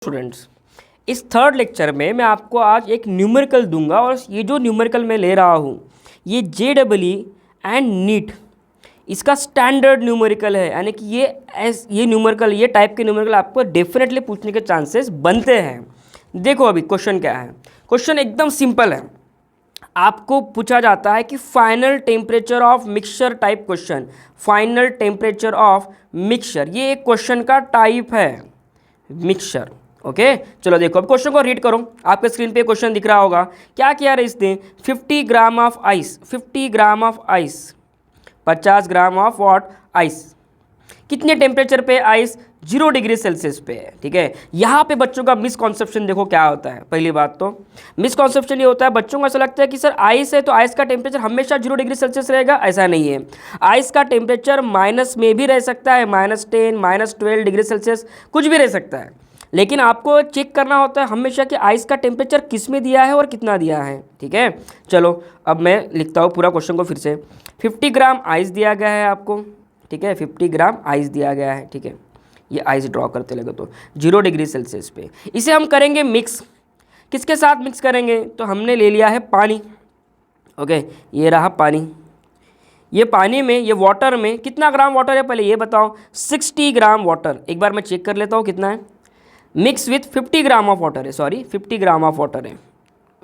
Students, इस third lecture में मैं आपको आज एक न्यूमेरिकल दूंगा और ये जो न्यूमेरिकल मैं ले रहा हूँ ये JEE एंड नीट इसका स्टैंडर्ड न्यूमेरिकल है। यानी कि ये न्यूमेरिकल, ये टाइप के न्यूमेरिकल आपको डेफिनेटली पूछने के चांसेस बनते हैं। देखो अभी क्वेश्चन क्या है। क्वेश्चन एकदम सिंपल है। आपको पूछा जाता है कि final temperature of mixture type question, final temperature of mixture, ये एक क्वेश्चन का टाइप है मिक्सचर। ओके चलो देखो अब क्वेश्चन को रीड करो। आपके स्क्रीन पे क्वेश्चन दिख रहा होगा। क्या किया है इसने, 50 gram of ice, 50 gram of ice, 50 gram of what ice, कितने टेम्परेचर पे आइस, 0 डिग्री सेल्सियस पे है। ठीक है, यहाँ पे बच्चों का मिसकॉन्सेप्शन देखो क्या होता है। पहली बात तो मिसकॉन्सेप्शन ये होता है, बच्चों को ऐसा लगता है कि सर आइस है तो आइस का टेम्परेचर हमेशा 0 डिग्री सेल्सियस रहेगा। ऐसा नहीं है, आइस का टेम्परेचर माइनस में भी रह सकता है, -10 -12 डिग्री सेल्सियस कुछ भी रह सकता है। लेकिन आपको चेक करना होता है हमेशा कि आइस का टेम्परेचर किस में दिया है और कितना दिया है। ठीक है, चलो अब मैं लिखता हूँ पूरा क्वेश्चन को फिर से। 50 ग्राम आइस दिया गया है आपको। ठीक है, 50 ग्राम आइस दिया गया है। ठीक है, ये आइस ड्रॉ करते लगे तो 0 डिग्री सेल्सियस पे इसे हम करेंगे मिक्स। किसके साथ मिक्स करेंगे, तो हमने ले लिया है पानी। ओके, ये रहा पानी। ये पानी में, ये वाटर में कितना ग्राम वाटर है पहले ये बताओ। 60 ग्राम वाटर। एक बार मैं चेक कर लेता हूँ कितना है। Mix with 50 gram of water है, सॉरी 50 ग्राम ऑफ वाटर है,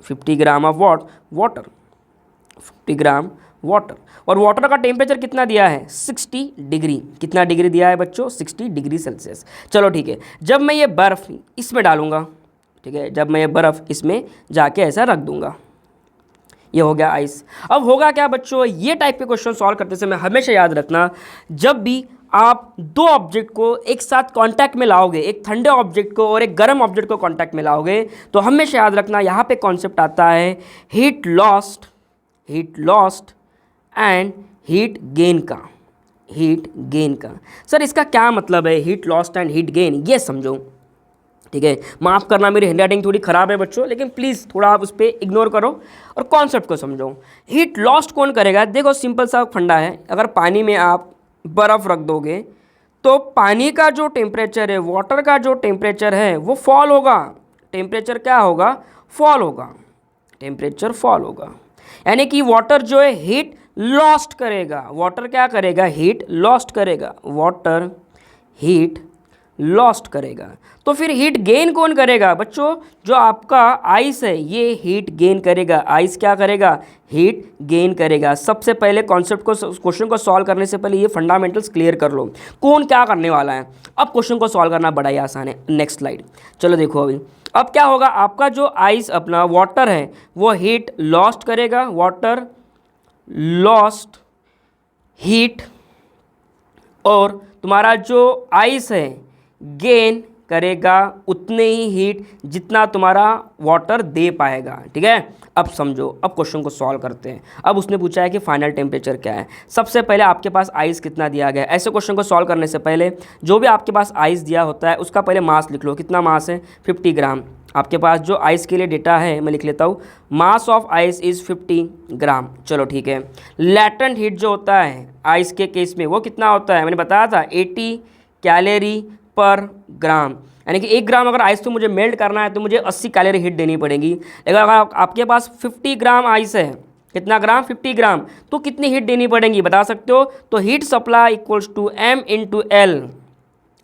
50 gram of water, 50 gram water. और वाटर का टेम्परेचर कितना दिया है, 60 डिग्री। कितना डिग्री दिया है बच्चों, 60 डिग्री सेल्सियस। चलो ठीक है, जब मैं ये बर्फ़ इसमें डालूंगा, ठीक है, जब मैं ये बर्फ़ इसमें जाके ऐसा रख दूंगा, ये हो गया आइस। अब होगा क्या बच्चों, ये टाइप के क्वेश्चन सॉल्व करते समय हमेशा याद रखना, जब भी आप दो ऑब्जेक्ट को एक साथ कांटेक्ट में लाओगे, एक ठंडे ऑब्जेक्ट को और एक गर्म ऑब्जेक्ट को कांटेक्ट में लाओगे, तो हमेशा याद रखना यहाँ पे कॉन्सेप्ट आता है heat lost and heat gain का। हीट गेन का सर इसका क्या मतलब है, heat lost and heat gain, ये समझो। ठीक है, माफ़ करना मेरी हैंडराइटिंग थोड़ी ख़राब है बच्चों, लेकिन प्लीज़ थोड़ा आप उस पर इग्नोर करो और कॉन्सेप्ट को समझो। हीट लॉस्ट कौन करेगा, देखो सिंपल सा फंडा है। अगर पानी में आप बर्फ़ रख दोगे तो पानी का जो टेम्परेचर है, वाटर का जो टेम्परेचर है वो फॉल होगा। टेम्परेचर क्या होगा, फॉल होगा, टेम्परेचर फॉल होगा। यानी कि वाटर जो है हीट लॉस्ट करेगा। वाटर क्या करेगा, हीट लॉस्ट करेगा, वाटर हीट लॉस्ट करेगा। तो फिर हीट गेन कौन करेगा बच्चों, जो आपका आइस है ये हीट गेन करेगा। आइस क्या करेगा, हीट गेन करेगा। सबसे पहले कॉन्सेप्ट को, क्वेश्चन को सॉल्व करने से पहले ये फंडामेंटल्स क्लियर कर लो, कौन क्या करने वाला है। अब क्वेश्चन को सॉल्व करना बड़ा ही आसान है। नेक्स्ट स्लाइड चलो देखो अभी। अब क्या होगा, आपका जो आइस अपना वाटर है वो हीट लॉस्ट करेगा, वाटर लॉस्ट हीट, और तुम्हारा जो आइस है गेन करेगा उतने ही हीट जितना तुम्हारा वाटर दे पाएगा। ठीक है, अब समझो, अब क्वेश्चन को सॉल्व करते हैं। अब उसने पूछा है कि फाइनल टेम्परेचर क्या है। सबसे पहले आपके पास आइस कितना दिया गया है। ऐसे क्वेश्चन को सॉल्व करने से पहले जो भी आपके पास आइस दिया होता है उसका पहले मास लिख लो। कितना मास है, 50 ग्राम। आपके पास जो आइस के लिए डेटा है मैं लिख लेता हूँ, मास ऑफ आइस इज़ 50 ग्राम। चलो ठीक है, लैटेंट हीट जो होता है आइस के केस में वो कितना होता है, मैंने बताया था 80 कैलोरी पर ग्राम। यानी कि 1 ग्राम अगर आइस को मुझे मेल्ट करना है तो मुझे 80 कैलोरी हीट देनी पड़ेगी। लेकिन अगर आपके पास 50 ग्राम आइस है, कितना ग्राम, 50 ग्राम, तो कितनी हीट देनी पड़ेगी बता सकते हो। तो heat supply equals to M × L,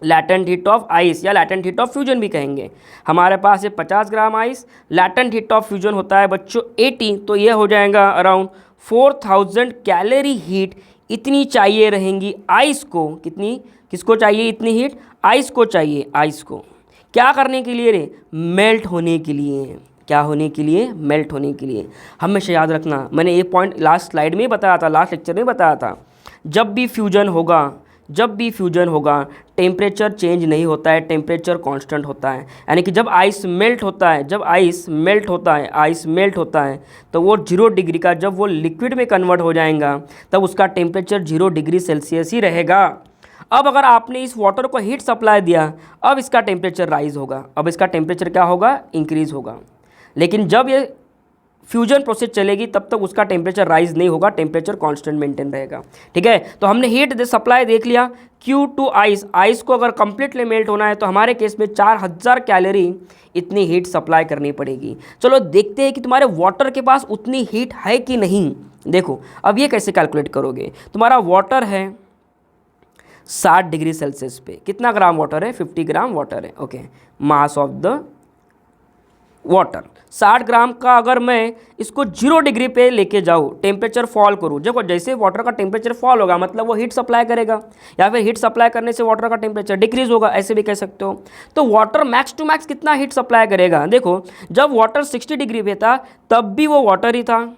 latent heat of ice या लैटेंट हीट ऑफ फ्यूजन भी कहेंगे। हमारे पास ये 50 gram ice, latent heat of fusion होता है बच्चों 80, तो ये हो जाएगा अराउंड 4000 कैलोरी हीट। इतनी चाहिए रहेंगी आइस को। कितनी, किसको चाहिए इतनी हीट, आइस को चाहिए। आइस को क्या करने के लिए रे, मेल्ट होने के लिए। क्या होने के लिए, मेल्ट होने के लिए। हमेशा याद रखना, मैंने ये पॉइंट लास्ट स्लाइड में बताया था, लास्ट लेक्चर में बताया था, जब भी फ्यूजन होगा, जब भी फ्यूजन होगा टेम्परेचर चेंज नहीं होता है, टेम्परेचर कांस्टेंट होता है। यानी कि जब आइस मेल्ट होता है, जब आइस मेल्ट होता है, आइस मेल्ट होता है तो वो 0 डिग्री का, जब वो लिक्विड में कन्वर्ट हो जाएगा तब उसका टेम्परेचर 0 डिग्री सेल्सियस ही रहेगा। अब अगर आपने इस वाटर को हीट सप्लाई दिया, अब इसका टेम्परेचर राइज होगा, अब इसका टेम्परेचर क्या होगा, इंक्रीज़ होगा। लेकिन जब ये फ्यूजन प्रोसेस चलेगी तब तक उसका टेम्परेचर राइज नहीं होगा, टेम्परेचर कांस्टेंट मेंटेन रहेगा। ठीक है, तो हमने हीट सप्लाई देख लिया। क्यू टू आइस, आइस को अगर कंप्लीटली मेल्ट होना है तो हमारे केस में 4000 कैलोरी इतनी हीट सप्लाई करनी पड़ेगी। चलो देखते हैं कि तुम्हारे वाटर के पास उतनी हीट है कि नहीं। देखो अब ये कैसे कैलकुलेट करोगे। तुम्हारा वाटर है 60 डिग्री सेल्सियस पे, कितना ग्राम वाटर है, 50 ग्राम वाटर है। Okay, mass of the water 60 ग्राम का, अगर मैं इसको 0 डिग्री पे लेके जाऊँ, टेम्परेचर फॉल करूँ, देखो जैसे वाटर का टेम्परेचर फॉल होगा मतलब वो हीट सप्लाई करेगा, या फिर हीट सप्लाई करने से वाटर का टेम्परेचर डिक्रीज होगा, ऐसे भी कह सकते हो। तो वाटर मैक्स टू मैक्स कितना हीट सप्लाई करेगा। देखो जब वाटर 60 डिग्री पे था तब भी वो वाटर ही था,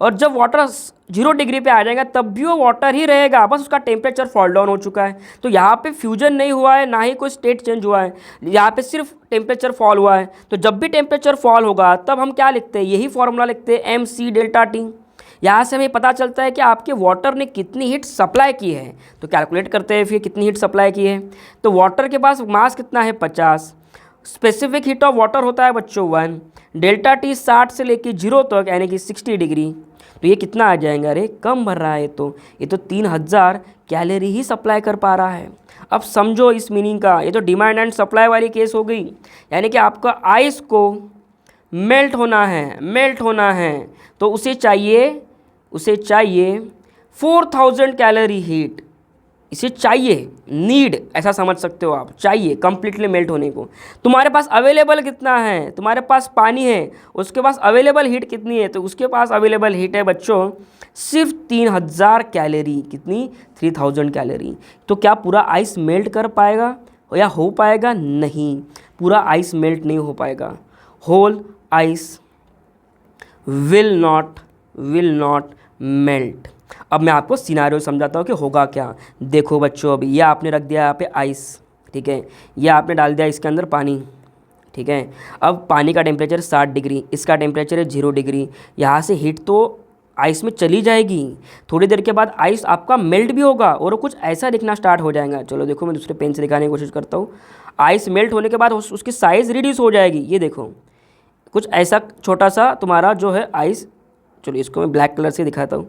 और जब वाटर 0 डिग्री पे आ जाएगा तब भी वो वाटर ही रहेगा, बस उसका टेम्परेचर फॉल डाउन हो चुका है। तो यहाँ पे फ्यूजन नहीं हुआ है, ना ही कोई स्टेट चेंज हुआ है, यहाँ पे सिर्फ टेम्परेचर फॉल हुआ है। तो जब भी टेम्परेचर फॉल होगा तब हम क्या लिखते हैं, यही फॉर्मूला लिखते हैं MC डेल्टा T। यहाँ से हमें पता चलता है कि आपके वाटर ने कितनी हीट सप्लाई की है। तो कैलकुलेट करते हैं फिर कितनी हीट सप्लाई की है। तो वाटर के पास मास कितना है 50, स्पेसिफिक हीट ऑफ वाटर होता है बच्चों 1, डेल्टा T 60 से लेके 0 तक यानी कि 60 डिग्री। तो ये कितना आ जाएगा, अरे कम भर रहा है ये तो 3000 कैलोरी ही सप्लाई कर पा रहा है। अब समझो इस मीनिंग का, ये तो डिमांड एंड सप्लाई वाली केस हो गई, यानी कि आपका आइस को मेल्ट होना है तो उसे चाहिए 4000 कैलोरी हीट, इसे चाहिए, नीड ऐसा समझ सकते हो आप, चाहिए कंप्लीटली मेल्ट होने को। तुम्हारे पास अवेलेबल कितना है, तुम्हारे पास पानी है, उसके पास अवेलेबल हीट कितनी है, तो उसके पास अवेलेबल हीट है बच्चों सिर्फ 3000 कैलोरी। कितनी, 3000 कैलोरी। तो क्या पूरा आइस मेल्ट कर पाएगा या हो पाएगा, नहीं, पूरा आइस मेल्ट नहीं हो पाएगा। Whole ice will not melt. अब मैं आपको सिनारियो समझाता हूँ कि होगा क्या। देखो बच्चों, अभी ये आपने रख दिया यहाँ पे आइस, ठीक है, ये आपने डाल दिया इसके अंदर पानी, ठीक है। अब पानी का टेम्परेचर 60 डिग्री, इसका टेम्परेचर है 0 डिग्री। यहाँ से हीट तो आइस में चली जाएगी, थोड़ी देर के बाद आइस आपका मेल्ट भी होगा और वो कुछ ऐसा दिखना स्टार्ट हो जाएगा। चलो देखो मैं दूसरे पेन से दिखाने की कोशिश करता हूँ। आइस मेल्ट होने के बाद उसकी साइज़ रिड्यूस हो जाएगी। ये देखो कुछ ऐसा छोटा सा तुम्हारा जो है आइस, चलो इसको मैं ब्लैक कलर से दिखाता हूँ।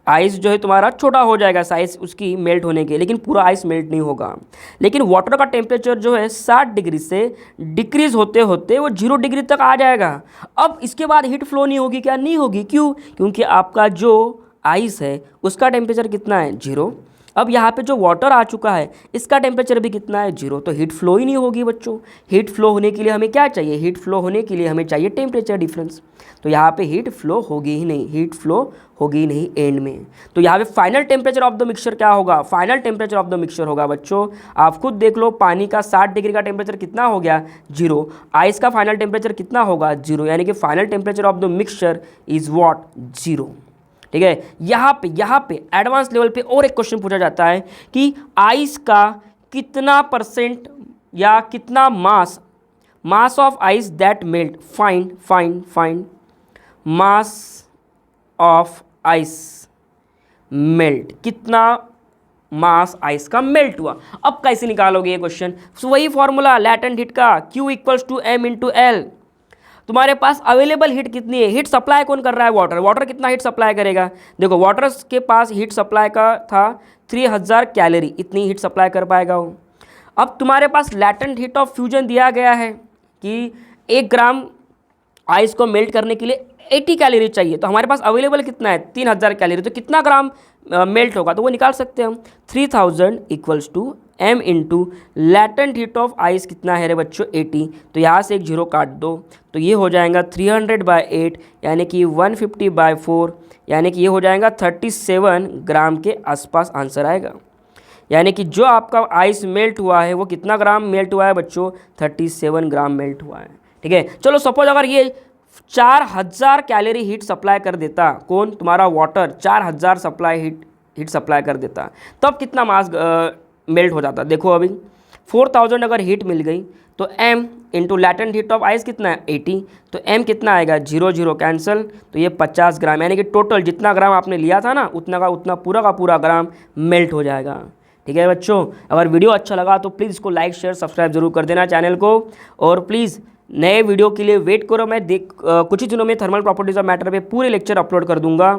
आइस जो है तुम्हारा छोटा हो जाएगा साइज़ उसकी मेल्ट होने के, लेकिन पूरा आइस मेल्ट नहीं होगा। लेकिन वाटर का टेम्परेचर जो है 60 डिग्री से डिक्रीज़ होते होते वो 0 डिग्री तक आ जाएगा। अब इसके बाद हीट फ्लो नहीं होगी, क्या नहीं होगी, क्यों, क्योंकि आपका जो आइस है उसका टेम्परेचर कितना है 0। अब यहाँ पे जो वाटर आ चुका है इसका टेम्परेचर भी कितना है 0, तो हीट फ्लो ही नहीं होगी बच्चों। हीट फ्लो होने के लिए हमें क्या चाहिए, हीट फ्लो होने के लिए हमें चाहिए टेम्परेचर डिफरेंस। तो यहाँ पे हीट फ्लो होगी ही नहीं, हीट फ्लो होगी ही नहीं एंड में। तो यहाँ पे final temperature of the mixture क्या होगा, final temperature of the mixture होगा बच्चों, आप खुद देख लो, पानी का 60 डिग्री का टेम्परेचर कितना हो गया 0, आइस का फाइनल टेम्परेचर कितना होगा 0, यानी कि final temperature of the mixture is what 0। ठीक है, यहाँ पे एडवांस लेवल पे और एक क्वेश्चन पूछा जाता है कि आइस का कितना परसेंट या कितना mass of ice that melt, find mass of ice melt, कितना मास आइस का मेल्ट हुआ। अब कैसे निकालोगे ये क्वेश्चन, वही फॉर्मूला लैटेंट हीट का, Q equals to M into L। तुम्हारे पास अवेलेबल हीट कितनी है, हीट सप्लाई कौन कर रहा है, वाटर कितना हीट सप्लाई करेगा। देखो वाटर के पास हीट सप्लाई का था 3000 कैलोरी, इतनी हीट सप्लाई कर पाएगा वो। अब तुम्हारे पास लैटेंट हीट ऑफ फ्यूजन दिया गया है कि 1 ग्राम आइस को मेल्ट करने के लिए 80 कैलोरी चाहिए, तो हमारे पास अवेलेबल कितना है 3000 कैलोरी, तो कितना ग्राम मेल्ट होगा, तो वो निकाल सकते हैं हम। 3000 equals to M into latent heat of ice कितना है रे बच्चों 80, तो यहाँ से एक 0 काट दो, तो ये हो जाएगा 300/8 यानी कि 150/4, यानी कि ये हो जाएगा 37 ग्राम के आसपास आंसर आएगा। यानी कि जो आपका आइस मेल्ट हुआ है वो कितना ग्राम मेल्ट हुआ है बच्चों, 37 ग्राम मेल्ट हुआ है। ठीक है, चलो सपोज अगर ये 4000 कैलोरी हीट सप्लाई कर देता, कौन, तुम्हारा वाटर 4000 हीट सप्लाई कर देता, तब कितना मास मेल्ट हो जाता। देखो अभी 4000 अगर हीट मिल गई तो M into latent heat of ice कितना है 80, तो M कितना आएगा 0 कैंसिल, तो ये 50 ग्राम, यानी कि टोटल जितना ग्राम आपने लिया था ना उतना का उतना पूरा का पूरा ग्राम मेल्ट हो जाएगा। ठीक है बच्चों, अगर वीडियो अच्छा लगा तो प्लीज़ इसको लाइक शेयर सब्सक्राइब जरूर कर देना चैनल को, और प्लीज़ नए वीडियो के लिए वेट करो। मैं कुछ ही दिनों में थर्मल प्रॉपर्टीज ऑफ मैटर पे पूरे लेक्चर अपलोड कर दूंगा।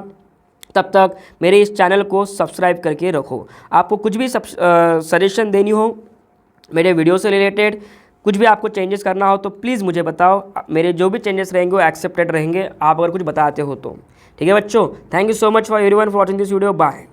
तब तक मेरे इस चैनल को सब्सक्राइब करके रखो। आपको कुछ भी सजेशन देनी हो मेरे वीडियो से रिलेटेड, कुछ भी आपको चेंजेस करना हो तो प्लीज़ मुझे बताओ। मेरे जो भी चेंजेस रहेंगे वो एक्सेप्टेड रहेंगे, आप अगर कुछ बताते हो तो। ठीक है बच्चों, thank you so much for everyone for watching this video. Bye.